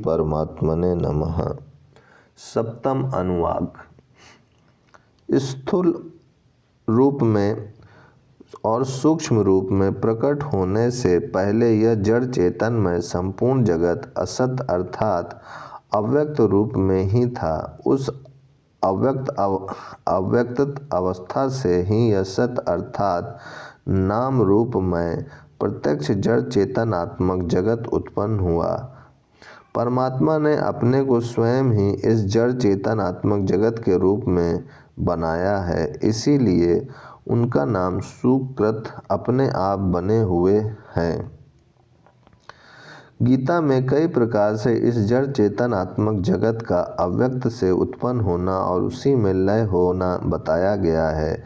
परमात्मने नमः। सप्तम अनुवाक। स्थूल रूप में और सूक्ष्म रूप में प्रकट होने से पहले यह जड़ चेतन में संपूर्ण जगत असत अर्थात अव्यक्त रूप में ही था। उस अव्यक्त अवस्था से ही यह सत अर्थात नाम रूप में प्रत्यक्ष जड़ चेतनात्मक जगत उत्पन्न हुआ। परमात्मा ने अपने को स्वयं ही इस जड़ चेतनात्मक जगत के रूप में बनाया है, इसीलिए उनका नाम सुकृत अपने आप बने हुए हैं। गीता में कई प्रकार से इस जड़ चेतनात्मक जगत का अव्यक्त से उत्पन्न होना और उसी में लय होना बताया गया है।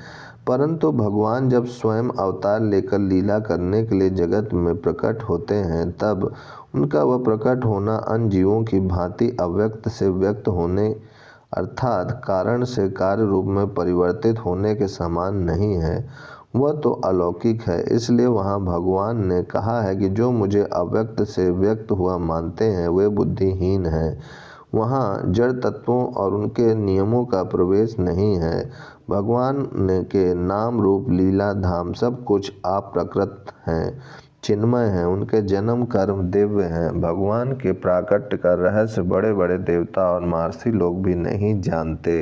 परंतु भगवान जब स्वयं अवतार लेकर लीला करने के लिए जगत में प्रकट होते हैं, तब उनका वह प्रकट होना अन्य जीवों की भांति अव्यक्त से व्यक्त होने अर्थात कारण से कार्य रूप में परिवर्तित होने के समान नहीं है। वह तो अलौकिक है। इसलिए वहाँ भगवान ने कहा है कि जो मुझे अव्यक्त से व्यक्त हुआ मानते हैं वे बुद्धिहीन हैं। वहाँ जड़ तत्वों और उनके नियमों का प्रवेश नहीं है। भगवान के नाम रूप लीला धाम सब कुछ अप्रकृत हैं, चिन्मय हैं। उनके जन्म कर्म दिव्य हैं। भगवान के प्राकट्य का रहस्य बड़े बड़े देवता और महर्षि लोग भी नहीं जानते।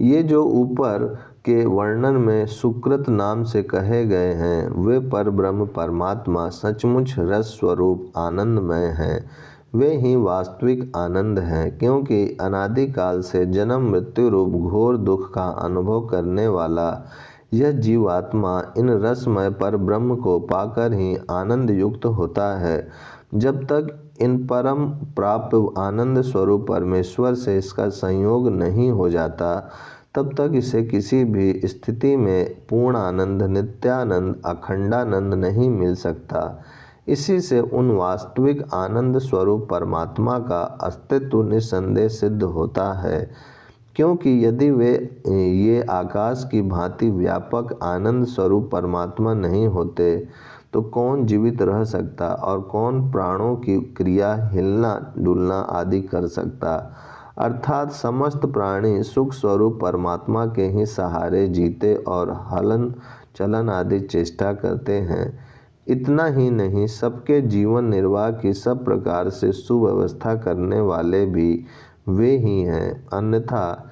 ये जो ऊपर के वर्णन में सुकृत नाम से कहे गए हैं, वे परब्रह्म परमात्मा सचमुच रस स्वरूप आनंदमय हैं। वे ही वास्तविक आनंद हैं, क्योंकि अनादिकाल से जन्म मृत्यु रूप घोर दुख का अनुभव करने वाला यह जीवात्मा इन रसमय परब्रह्म को पाकर ही आनंद युक्त होता है। जब तक इन परम प्राप्त आनंद स्वरूप परमेश्वर से इसका संयोग नहीं हो जाता, तब तक इसे किसी भी स्थिति में पूर्ण आनंद, नित्यानंद, अखंडानंद नहीं मिल सकता। इसी से उन वास्तविक आनंद स्वरूप परमात्मा का अस्तित्व निस्संदेह सिद्ध होता है, क्योंकि यदि वे ये आकाश की भांति व्यापक आनंद स्वरूप परमात्मा नहीं होते तो कौन जीवित रह सकता और कौन प्राणों की क्रिया, हिलना डुलना आदि कर सकता। अर्थात समस्त प्राणी सुख स्वरूप परमात्मा के ही सहारे जीते और हलन चलन आदि चेष्टा करते हैं। इतना ही नहीं, सबके जीवन निर्वाह की सब प्रकार से सुव्यवस्था करने वाले भी वे ही हैं। अन्यथा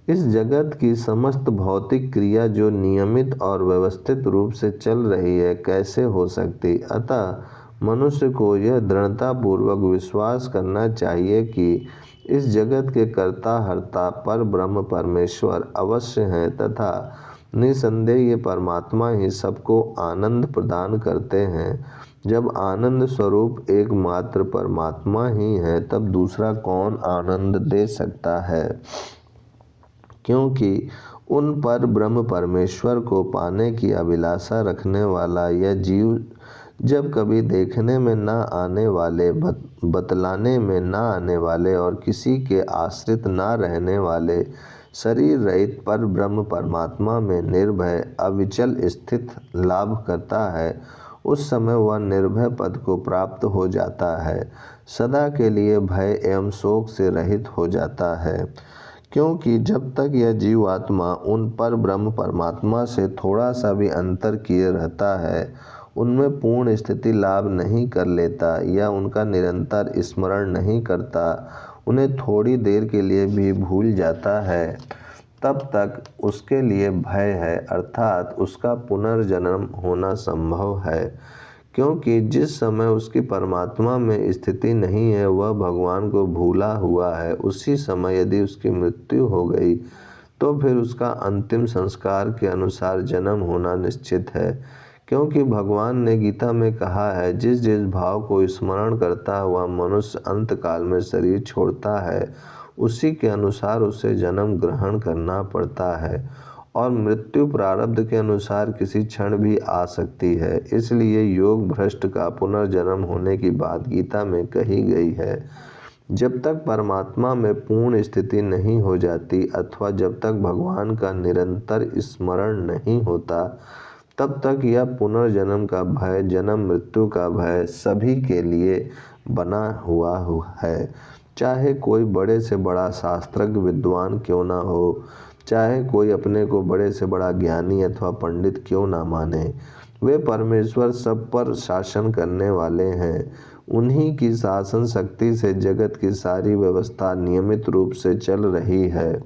इस जगत की समस्त भौतिक क्रिया जो नियमित और व्यवस्थित रूप से चल रही है कैसे हो सकती। अतः मनुष्य को यह दृढ़तापूर्वक विश्वास करना चाहिए कि इस जगत के कर्ता हर्ता पर ब्रह्म परमेश्वर अवश्य हैं तथा निसंदेह ये परमात्मा ही सबको आनंद प्रदान करते हैं। जब आनंद स्वरूप एकमात्र परमात्मा ही है, तब दूसरा कौन आनंद दे सकता है। क्योंकि उन पर ब्रह्म परमेश्वर को पाने की अभिलाषा रखने वाला यह जीव जब कभी देखने में न आने वाले, बतलाने में न आने वाले और किसी के आश्रित न रहने वाले शरीर रहित पर ब्रह्म परमात्मा में निर्भय अविचल स्थित लाभ करता है, उस समय वह निर्भय पद को प्राप्त हो जाता है, सदा के लिए भय एवं शोक से रहित हो जाता है। क्योंकि जब तक यह जीवात्मा उन पर ब्रह्म परमात्मा से थोड़ा सा भी अंतर किए रहता है, उनमें पूर्ण स्थिति लाभ नहीं कर लेता या उनका निरंतर स्मरण नहीं करता, उन्हें थोड़ी देर के लिए भी भूल जाता है, तब तक उसके लिए भय है, अर्थात उसका पुनर्जन्म होना संभव है। क्योंकि जिस समय उसकी परमात्मा में स्थिति नहीं है, वह भगवान को भूला हुआ है, उसी समय यदि उसकी मृत्यु हो गई तो फिर उसका अंतिम संस्कार के अनुसार जन्म होना निश्चित है। क्योंकि भगवान ने गीता में कहा है, जिस जिस भाव को स्मरण करता हुआ मनुष्य अंतकाल में शरीर छोड़ता है, उसी के अनुसार उसे जन्म ग्रहण करना पड़ता है और मृत्यु प्रारब्ध के अनुसार किसी क्षण भी आ सकती है। इसलिए योग भ्रष्ट का पुनर्जन्म होने की बात गीता में कही गई है। जब तक परमात्मा में पूर्ण स्थिति नहीं हो जाती अथवा जब तक भगवान का निरंतर स्मरण नहीं होता, तब तक यह पुनर्जन्म का भय, जन्म मृत्यु का भय सभी के लिए बना हुआ है। चाहे कोई बड़े से बड़ा शास्त्रज्ञ विद्वान क्यों ना हो, चाहे कोई अपने को बड़े से बड़ा ज्ञानी अथवा पंडित क्यों ना माने, वे परमेश्वर सब पर शासन करने वाले हैं। उन्हीं की शासन शक्ति से जगत की सारी व्यवस्था नियमित रूप से चल रही है।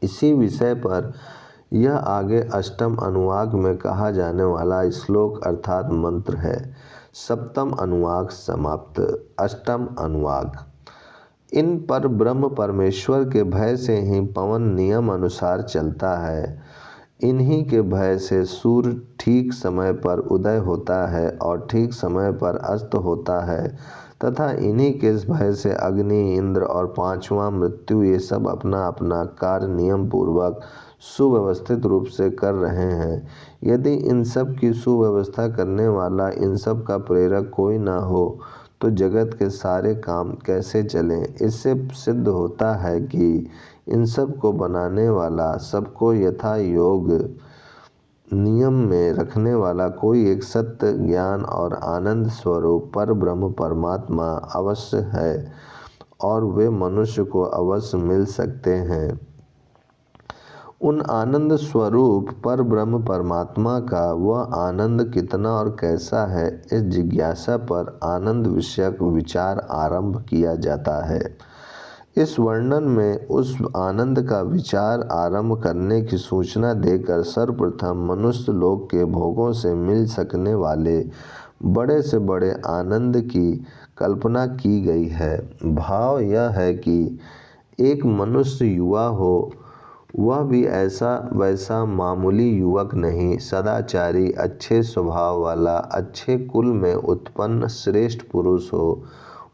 इसी विषय पर यह आगे अष्टम अनुवाक में कहा जाने वाला श्लोक अर्थात मंत्र है। सप्तम अनुवाक समाप्त। अष्टम अनुवाक। इन पर ब्रह्म परमेश्वर के भय से ही पवन नियम अनुसार चलता है। इन्हीं के भय से सूर्य ठीक समय पर उदय होता है और ठीक समय पर अस्त होता है, तथा इन्हीं के भय से अग्नि, इंद्र और पांचवा मृत्यु ये सब अपना अपना कार्य नियम पूर्वक सुव्यवस्थित रूप से कर रहे हैं। यदि इन सब की सुव्यवस्था करने वाला, इन सब का प्रेरक कोई ना हो तो जगत के सारे काम कैसे चलें। इससे सिद्ध होता है कि इन सब को बनाने वाला, सबको यथा योग नियम में रखने वाला कोई एक सत्य, ज्ञान और आनंद स्वरूप पर ब्रह्म परमात्मा अवश्य है और वे मनुष्य को अवश्य मिल सकते हैं। उन आनंद स्वरूप पर ब्रह्म परमात्मा का वह आनंद कितना और कैसा है, इस जिज्ञासा पर आनंद विषयक विचार आरंभ किया जाता है। इस वर्णन में उस आनंद का विचार आरंभ करने की सूचना देकर सर्वप्रथम मनुष्य लोक के भोगों से मिल सकने वाले बड़े से बड़े आनंद की कल्पना की गई है। भाव यह है कि एक मनुष्य युवा हो, वह भी ऐसा वैसा मामूली युवक नहीं, सदाचारी, अच्छे स्वभाव वाला, अच्छे कुल में उत्पन्न श्रेष्ठ पुरुष हो,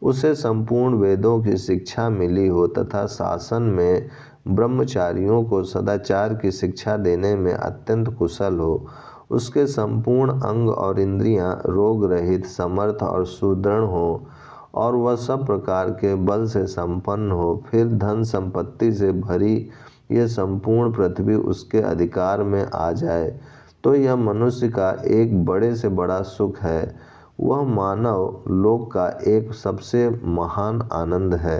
उसे संपूर्ण वेदों की शिक्षा मिली हो तथा शासन में ब्रह्मचारियों को सदाचार की शिक्षा देने में अत्यंत कुशल हो, उसके संपूर्ण अंग और इंद्रियां रोग रहित, समर्थ और सुदृढ़ हो और वह सब प्रकार के बल से संपन्न हो, फिर धन संपत्ति से भरी यह संपूर्ण पृथ्वी उसके अधिकार में आ जाए, तो यह मनुष्य का एक बड़े से बड़ा सुख है। वह मानव लोक का एक सबसे महान आनंद है।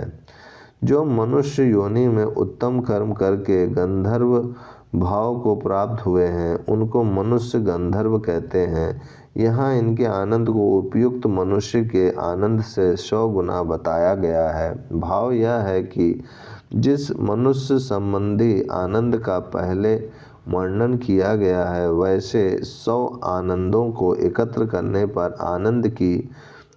जो मनुष्य योनि में उत्तम कर्म करके गंधर्व भाव को प्राप्त हुए हैं, उनको मनुष्य गंधर्व कहते हैं। यहाँ इनके आनंद को उपयुक्त मनुष्य के आनंद से 100 गुना बताया गया है। भाव यह है कि जिस मनुष्य संबंधी आनंद का पहले वर्णन किया गया है, वैसे 100 आनंदों को एकत्र करने पर आनंद की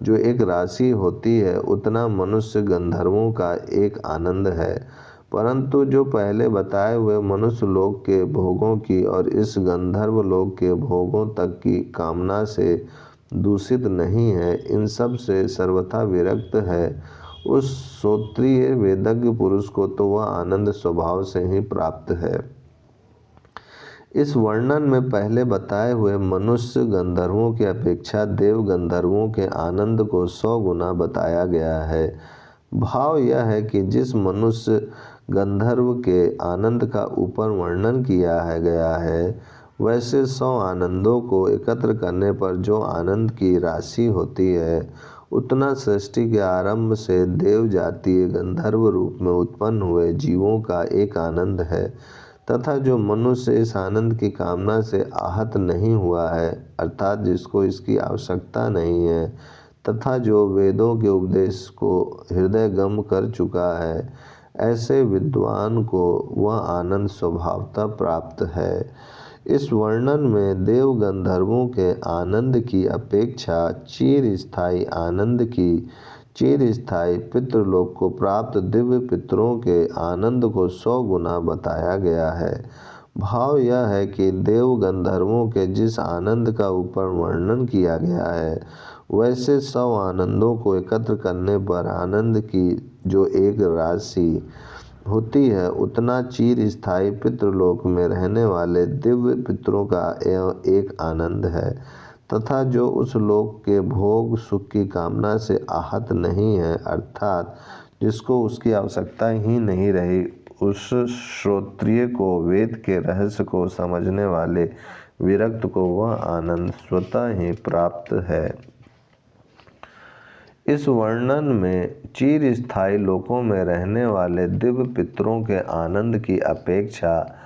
जो एक राशि होती है, उतना मनुष्य गंधर्वों का एक आनंद है। परंतु जो पहले बताए हुए मनुष्य लोक के भोगों की और इस गंधर्व लोक के भोगों तक की कामना से दूषित नहीं है, इन सब से सर्वथा विरक्त है, उस श्रोत्रिय वेदज्ञ पुरुष को तो वह आनंद स्वभाव से ही प्राप्त है। इस वर्णन में पहले बताए हुए मनुष्य गंधर्वों की अपेक्षा देव गंधर्वों के आनंद को 100 गुना बताया गया है। भाव यह है कि जिस मनुष्य गंधर्व के आनंद का ऊपर वर्णन किया गया है, वैसे 100 आनंदों को एकत्र करने पर जो आनंद की राशि होती है, उतना सृष्टि के आरंभ से देव जातीय गंधर्व रूप में उत्पन्न हुए जीवों का एक आनंद है, तथा जो मनुष्य इस आनंद की कामना से आहत नहीं हुआ है, अर्थात जिसको इसकी आवश्यकता नहीं है, तथा जो वेदों के उपदेश को हृदयगम कर चुका है, ऐसे विद्वान को वह आनंद स्वभावतः प्राप्त है। इस वर्णन में देव गंधर्वों के आनंद की अपेक्षा चिरस्थायी आनंद की, चिरस्थायी पितृलोक को प्राप्त दिव्य पितरों के आनंद को 100 गुना बताया गया है। भाव यह है कि देव गंधर्वों के जिस आनंद का ऊपर वर्णन किया गया है, वैसे 100 आनंदों को एकत्र करने पर आनंद की जो एक राशि होती है, उतना चिरस्थायी पितृलोक में रहने वाले दिव्य पितरों का एक आनंद है, तथा जो उस लोक के भोग सुख की कामना से आहत नहीं है, अर्थात जिसको उसकी आवश्यकता ही नहीं रही, उस श्रोत्रिय को, वेद के रहस्य को समझने वाले विरक्त को वह आनंद स्वतः ही प्राप्त है। इस वर्णन में चिर स्थायी लोकों में रहने वाले दिव्य पितरों के आनंद की अपेक्षा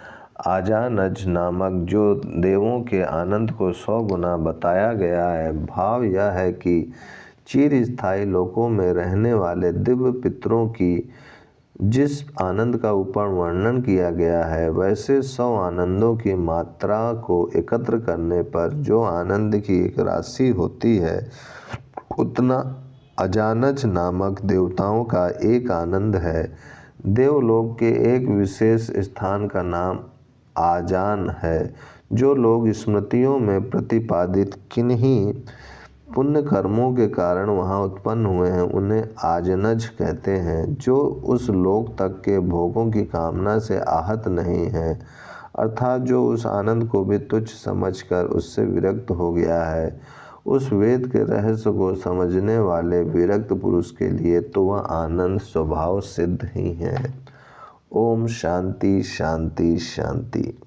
आजानज नामक जो देवों के आनंद को 100 गुना बताया गया है। भाव यह है कि चिर स्थायी लोकों में रहने वाले दिव्य पितरों की जिस आनंद का ऊपर वर्णन किया गया है, वैसे 100 आनंदों की मात्रा को एकत्र करने पर जो आनंद की एक राशि होती है, उतना अजानज नामक देवताओं का एक आनंद है। देवलोक के एक विशेष स्थान का नाम आजान है। जो लोग स्मृतियों में प्रतिपादित किन्हीं पुण्य कर्मों के कारण वहाँ उत्पन्न हुए हैं, उन्हें आजनज कहते हैं। जो उस लोक तक के भोगों की कामना से आहत नहीं है, अर्थात जो उस आनंद को भी तुच्छ समझकर उससे विरक्त हो गया है, उस वेद के रहस्य को समझने वाले विरक्त पुरुष के लिए तो वह आनंद स्वभाव सिद्ध ही है। ओम शांति शांति शांति।